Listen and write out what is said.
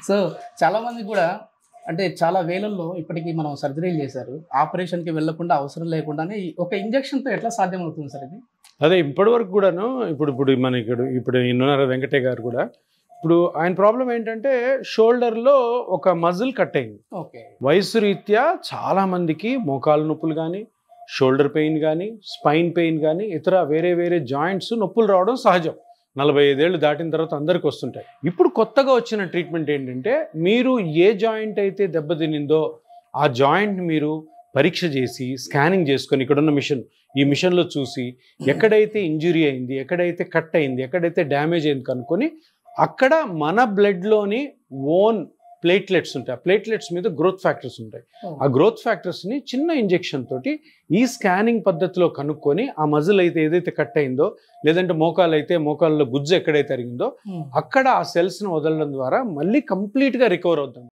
So చాలామంది కూడా అంటే చాలా వేలల్లో ఇప్పటికీ మనం సర్జరీలు చేశారు. ఆపరేషన్‌కి వెళ్ళకుండా అవసరం లేకుండానే ఒక ఇంజెక్షన్‌తో ఎట్లా సాధ్యమవుతుంది సార్ ఇది? అదే ఇప్పటివరకు కూడాను ఇప్పుడు మన ఇప్పుడు ఈయనున్నారు వెంకటయ్య గారు కూడా. ఇప్పుడు ఆయన ప్రాబ్లం ఏంటంటే షోల్డర్‌లో ఒక మజిల్ కట్ అయింది. ఓకే. వయసు రీత్యా చాలా మందికి మోకాలు నొప్పులు గానీ, షోల్డర్ పెయిన్ గానీ, స్పైన్ పెయిన్ గానీ, ఇతర వేరే వేరే జాయింట్స్ నొప్పులు రావడం సహజం. 45 ఏళ్ళు దాటిన తర్వాత అందరికి వస్తుంటాయి. ఇప్పుడు కొత్తగా వచ్చిన ట్రీట్మెంట్ ఏంటంటే మీరు ఏ జాయింట్ అయితే దెబ్బతినిందో ఆ జాయింట్ మీరు పరీక్ష చేసి స్కానింగ్ చేసుకొని ఇక్కడున్న ఈ మిషన్లో చూసి ఎక్కడైతే ఇంజురీ అయింది, ఎక్కడైతే కట్ అయింది, ఎక్కడైతే డ్యామేజ్ అయింది కనుక్కొని అక్కడ మన బ్లడ్లోని ఓన్ ప్లేట్లెట్స్ ఉంటాయి. ఆ ప్లేట్లెట్స్ మీద గ్రోత్ ఫ్యాక్టర్స్ ఉంటాయి. ఆ గ్రోత్ ఫ్యాక్టర్స్ని చిన్న ఇంజెక్షన్ తోటి ఈ స్కానింగ్ పద్ధతిలో కనుక్కొని ఆ మజిల్ అయితే ఏదైతే కట్ అయిందో, లేదంటే మోకాలు అయితే మోకాల్లో గుజ్జు ఎక్కడైతే అరిగిందో అక్కడ ఆ సెల్స్ని వదలడం ద్వారా మళ్ళీ కంప్లీట్గా రికవర్ అవుతాం.